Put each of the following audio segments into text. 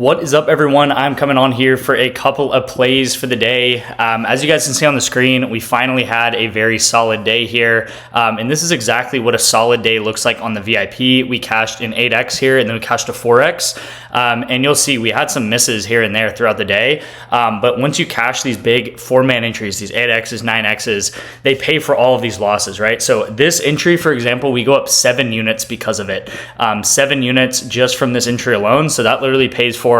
What is up, everyone? I'm coming on here for a couple of plays for the day. As you guys can see on the screen, we finally had a very solid day here. And this is exactly what a solid day looks like on the VIP. We cashed in 8X here, and then we cashed a 4X. And you'll see we had some misses here and there throughout the day. But once you cash these big 4-man entries, these 8Xs, 9Xs, they pay for all of these losses, right? So this entry, for example, we go up 7 units because of it. 7 units just from this entry alone. So that literally pays for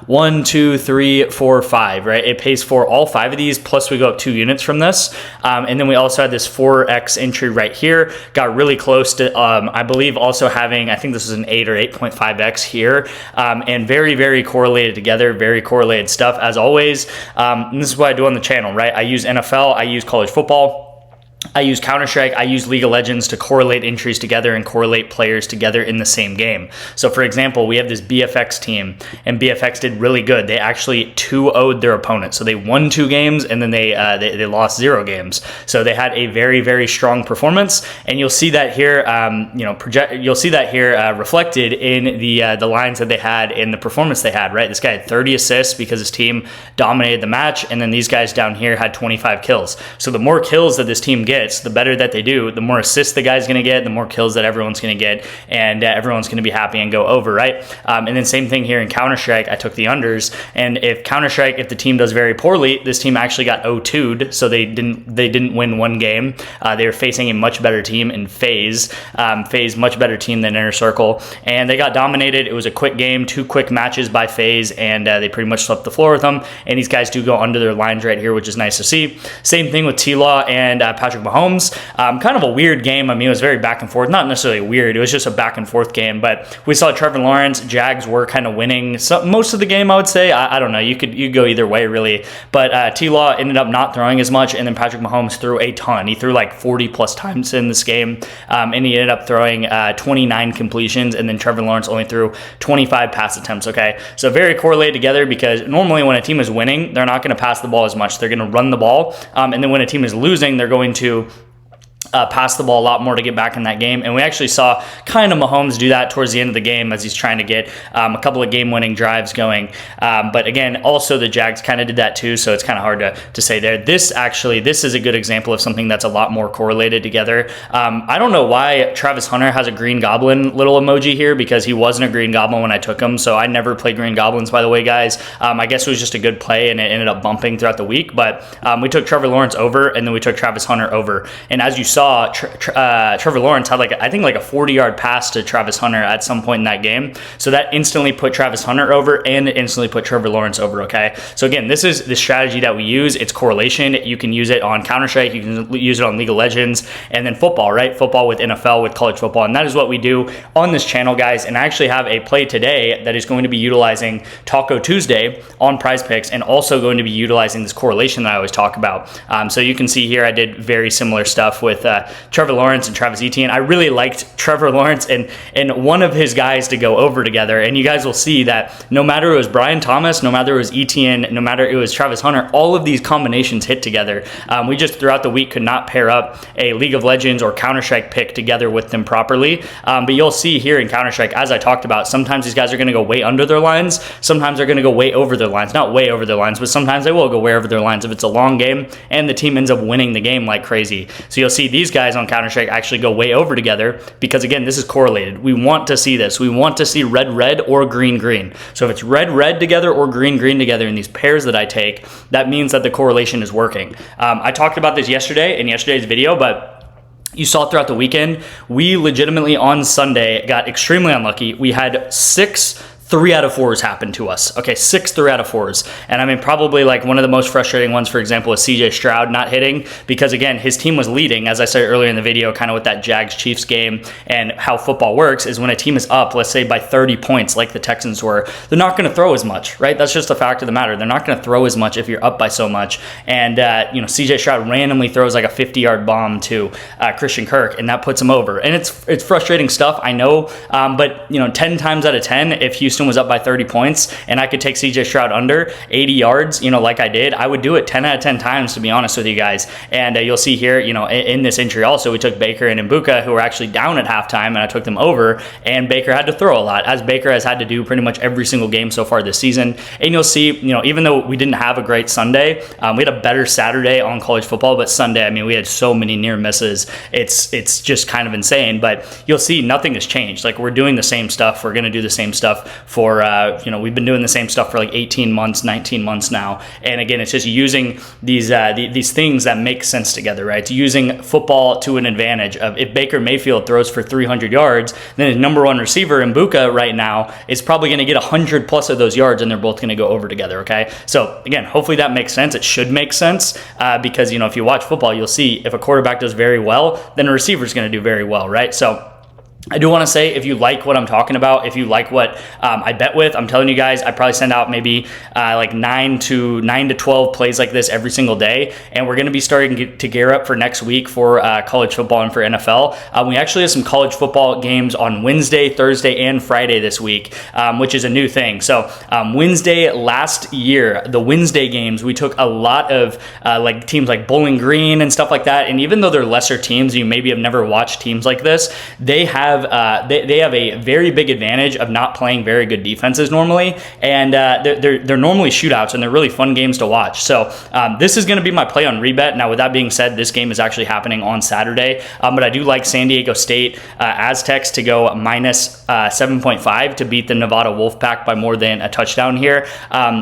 1, 2, 3, 4, 5, right? It pays for all 5 of these, plus we go up 2 units from this. And then we also had this 4X entry right here, got really close to, I believe also having, I think this is an 8 or 8.5X here, and very, very correlated together, very correlated stuff as always. And this is what I do on the channel, right? I use NFL, I use college football, I use Counter-Strike, I use League of Legends to correlate entries together and correlate players together in the same game. So for example, we have this BFX team, and BFX did really good. They actually 2-0'd their opponent. So they won 2 games, and then they lost 0 games. So they had a very, very strong performance, and you'll see that here, you'll see that here reflected in the lines that they had in the performance they had, right? This guy had 30 assists because his team dominated the match, and then these guys down here had 25 kills. So the more kills that this team gets, the better that they do, the more assists the guy's going to get, the more kills that everyone's going to get, and everyone's going to be happy and go over, right? And then same thing here in Counter-Strike, I took the unders, and if Counter-Strike, if the team does very poorly, this team actually got 0-2'd, so they didn't win 1 game. They were facing a much better team in FaZe, much better team than Inner Circle, and they got dominated. It was a quick game, 2 quick matches by FaZe, and they pretty much swept the floor with them, and these guys do go under their lines right here, which is nice to see. Same thing with T-Law and Patrick Mahomes. Kind of a weird game. I mean, it was very back and forth. Not necessarily weird. It was just a back and forth game. But we saw Trevor Lawrence. Jags were kind of winning most of the game, I would say. I don't know. You could go either way, really. But T-Law ended up not throwing as much, and then Patrick Mahomes threw a ton. He threw like 40-plus times in this game, and he ended up throwing 29 completions, and then Trevor Lawrence only threw 25 pass attempts, okay? So very correlated together, because normally when a team is winning, they're not going to pass the ball as much. They're going to run the ball, and then when a team is losing, they're going to pass the ball a lot more to get back in that game. And we actually saw kind of Mahomes do that towards the end of the game as he's trying to get a couple of game-winning drives going. But again, also the Jags kind of did that too, so it's kind of hard to say there. This is a good example of something that's a lot more correlated together. I don't know why Travis Hunter has a Green Goblin little emoji here, because he wasn't a Green Goblin when I took him, so I never played Green Goblins, by the way, guys. I guess it was just a good play, and it ended up bumping throughout the week. But we took Trevor Lawrence over, and then we took Travis Hunter over. And as you saw, Trevor Lawrence had I think a 40-yard pass to Travis Hunter at some point in that game. So that instantly put Travis Hunter over, and it instantly put Trevor Lawrence over, okay? So again, this is the strategy that we use. It's correlation. You can use it on Counter-Strike. You can use it on League of Legends, and then football, right? Football with NFL, with college football. And that is what we do on this channel, guys. And I actually have a play today that is going to be utilizing Taco Tuesday on PrizePicks, and also going to be utilizing this correlation that I always talk about. So you can see here I did very similar stuff with Trevor Lawrence and Travis Etienne. I really liked Trevor Lawrence and one of his guys to go over together, and you guys will see that no matter it was Brian Thomas, no matter it was Etienne, no matter it was Travis Hunter, all of these combinations hit together. We just throughout the week could not pair up a League of Legends or Counter-Strike pick together with them properly. But you'll see here in Counter-Strike, as I talked about, sometimes these guys are going to go way under their lines, sometimes they're going to go way over their lines. Not way over their lines, but sometimes they will go way over their lines if it's a long game and the team ends up winning the game like crazy. So you'll see these guys on Counter-Strike actually go way over together, because again, this is correlated. We want to see this. We want to see red or green. So if it's red together or green together in these pairs that I take, that means that the correlation is working. I talked about this yesterday in yesterday's video, but you saw throughout the weekend, we legitimately on Sunday got extremely unlucky. We had 6 3 out of 4s happened to us. Okay, 6 3 out of 4s. And I mean, probably one of the most frustrating ones, for example, is CJ Stroud not hitting, because again, his team was leading, as I said earlier in the video, kind of with that Jags-Chiefs game. And how football works is when a team is up, let's say by 30 points, like the Texans were, they're not going to throw as much, right? That's just a fact of the matter. They're not going to throw as much if you're up by so much. And, CJ Stroud randomly throws a 50-yard bomb to Christian Kirk, and that puts him over. And it's frustrating stuff, I know. But, 10 times out of 10, if Houston Houston was up by 30 points and I could take CJ Stroud under 80 yards, like I did, I would do it 10 out of 10 times, to be honest with you guys. And you'll see here, in this entry also, we took Baker and Mbuka, who were actually down at halftime, and I took them over, and Baker had to throw a lot, as Baker has had to do pretty much every single game so far this season. And you'll see, even though we didn't have a great Sunday, we had a better Saturday on college football, but Sunday, we had so many near misses. It's just kind of insane, but you'll see nothing has changed. Like, we're doing the same stuff. We're going to do the same stuff for, we've been doing the same stuff for like 18 months, 19 months now. And again, it's just using these things that make sense together, right? It's using football to an advantage of, if Baker Mayfield throws for 300 yards, then his number one receiver, Mbuka, right now is probably going to get 100 plus of those yards, and they're both going to go over together, okay? So again, hopefully that makes sense. It should make sense because, if you watch football, you'll see if a quarterback does very well, then a receiver is going to do very well, right? So I do want to say, if you like what I'm talking about, if you like what I bet with, I'm telling you guys, I probably send out maybe like 9 to 12 plays like this every single day. And we're going to be starting to gear up for next week for college football and for NFL. We actually have some college football games on Wednesday, Thursday, and Friday this week, which is a new thing. So Wednesday last year, the Wednesday games, we took a lot of like teams like Bowling Green and stuff like that. And even though they're lesser teams, you maybe have never watched teams like this, they have a very big advantage of not playing very good defenses normally, and they're normally shootouts, and they're really fun games to watch. So this is going to be my play on REBET. Now, with that being said, this game is actually happening on Saturday, but I do like San Diego State Aztecs to go minus 7.5 to beat the Nevada Wolfpack by more than a touchdown here.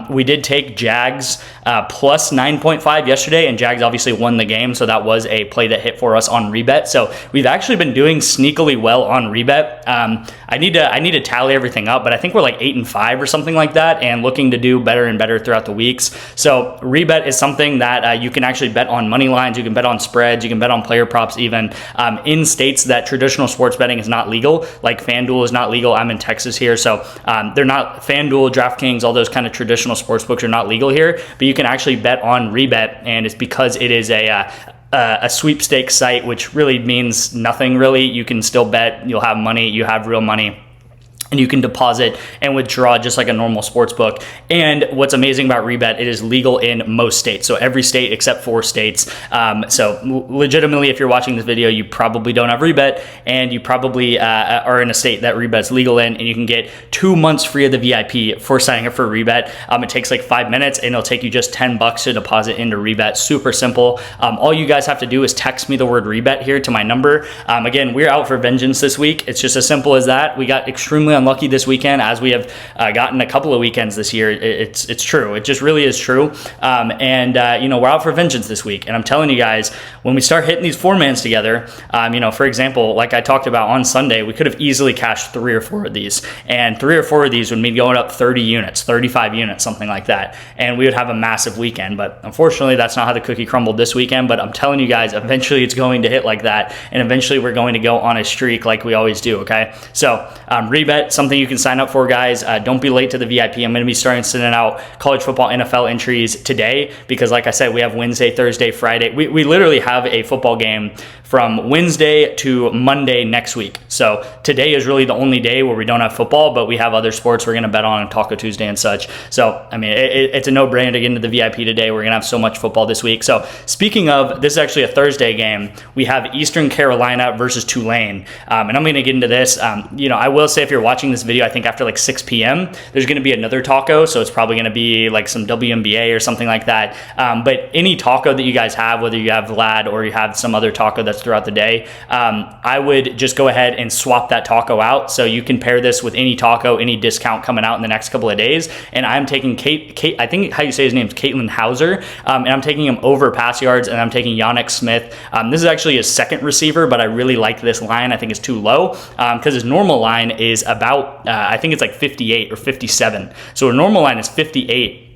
We did take Jags plus 9.5 yesterday, and Jags obviously won the game, so that was a play that hit for us on REBET. So we've actually been doing sneakily well on REBET. I need to tally everything up, but I think we're like 8-5 or something like that, and looking to do better and better throughout the weeks. So REBET is something that you can actually bet on money lines, you can bet on spreads, you can bet on player props even in states that traditional sports betting is not legal, like FanDuel is not legal. I'm in Texas here, so they're not. FanDuel, DraftKings, all those kind of traditional sports books are not legal here, but you can actually bet on REBET, and it's because it is a sweepstakes site, which really means nothing really. You can still bet, you'll have money, you have real money, and you can deposit and withdraw just like a normal sports book. And what's amazing about REBET, it is legal in most states. So every state except 4 states. So legitimately, if you're watching this video, you probably don't have REBET, and you probably are in a state that REBET's legal in, and you can get 2 months free of the VIP for signing up for REBET. It takes like 5 minutes, and it'll take you just $10 to deposit into REBET. Super simple. All you guys have to do is text me the word REBET here to my number. Again, we're out for vengeance this week. It's just as simple as that. We got extremely unlucky this weekend, as we have gotten a couple of weekends this year. It's true. It just really is true. We're out for vengeance this week. And I'm telling you guys, when we start hitting these 4-mans together, for example, like I talked about on Sunday, we could have easily cashed 3 or 4 of these. And 3 or 4 of these would mean going up 30 units, 35 units, something like that. And we would have a massive weekend. But unfortunately, that's not how the cookie crumbled this weekend. But I'm telling you guys, eventually it's going to hit like that. And eventually we're going to go on a streak like we always do, okay? So REBET, something you can sign up for, guys. Don't be late to the VIP. I'm going to be starting sending out college football NFL entries today, because like I said, we have Wednesday, Thursday, Friday. We literally have a football game from Wednesday to Monday next week. So today is really the only day where we don't have football, but we have other sports we're going to bet on Taco Tuesday and such. So, it's a no-brainer to get into the VIP today. We're going to have so much football this week. So speaking of, this is actually a Thursday game. We have Eastern Carolina versus Tulane. And I'm going to get into this. I will say, if you're watching this video, I think after like 6 p.m., there's going to be another taco. So it's probably going to be like some WNBA or something like that. But any taco that you guys have, whether you have Vlad or you have some other taco that's throughout the day, I would just go ahead and swap that taco out. So you can pair this with any taco, any discount coming out in the next couple of days. And I'm taking Kate, I think how you say his name is Caitlin Hauser. And I'm taking him over pass yards, and I'm taking Yannick Smith. This is actually his second receiver, but I really like this line. I think it's too low because his normal line is about, I think it's like 58 or 57. So a normal line is 58.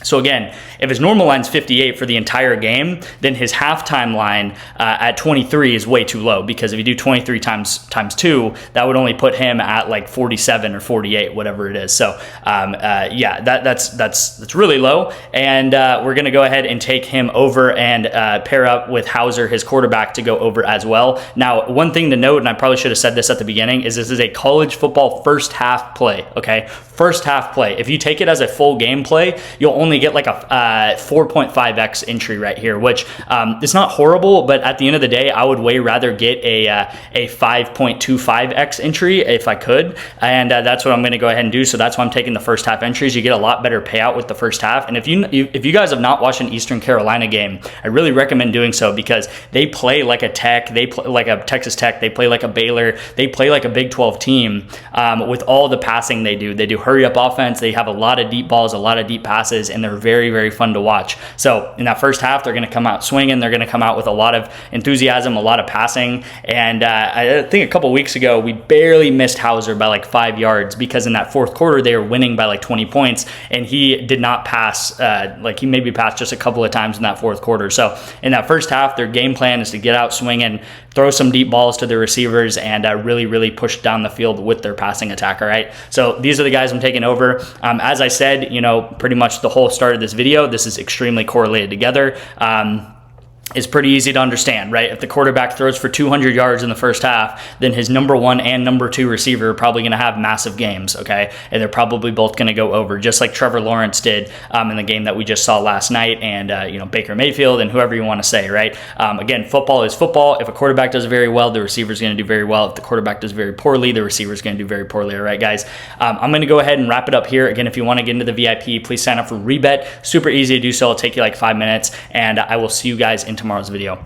So again, if his normal line's 58 for the entire game, then his halftime line at 23 is way too low, because if you do 23 times 2, that would only put him at like 47 or 48, whatever it is. So yeah, that's really low, and we're gonna go ahead and take him over and pair up with Hauser, his quarterback, to go over as well. Now, one thing to note, and I probably should have said this at the beginning, is this is a college football first half play, okay? First half play. If you take it as a full game play, you'll only get like a 4.5x entry right here, which is not horrible, but at the end of the day, I would way rather get a 5.25x entry if I could, and that's what I'm going to go ahead and do. So that's why I'm taking the first half entries. You get a lot better payout with the first half, and if you guys have not watched an Eastern Carolina game, I really recommend doing so, because they play like a Tech, they play like a Texas Tech, they play like a Baylor, they play like a Big 12 team with all the passing they do. They do hurry up offense, they have a lot of deep balls, a lot of deep passes, and they're very, very fun to watch. So in that first half, they're going to come out swinging, they're going to come out with a lot of enthusiasm, a lot of passing, and I think a couple weeks ago, we barely missed Hauser by like 5 yards, because in that fourth quarter, they were winning by like 20 points, and he did not pass, like he maybe passed just a couple of times in that fourth quarter. So in that first half, their game plan is to get out swinging, throw some deep balls to the receivers, and really, really push down the field with their passing attack, all right? So these are the guys I'm taking over. As I said, you know, pretty much the whole start of this video, this is extremely correlated together. Is pretty easy to understand, right? If the quarterback throws for 200 yards in the first half, then his number 1 and number 2 receiver are probably going to have massive games, okay? And they're probably both going to go over, just like Trevor Lawrence did in the game that we just saw last night, and you know, Baker Mayfield, and whoever you want to say, right? Again, football is football. If a quarterback does very well, the receiver is going to do very well. If the quarterback does very poorly, the receiver is going to do very poorly, all right, guys? I'm going to go ahead and wrap it up here. Again, if you want to get into the VIP, please sign up for REBET. Super easy to do so. It'll take you like 5 minutes, and I will see you guys in tomorrow's video.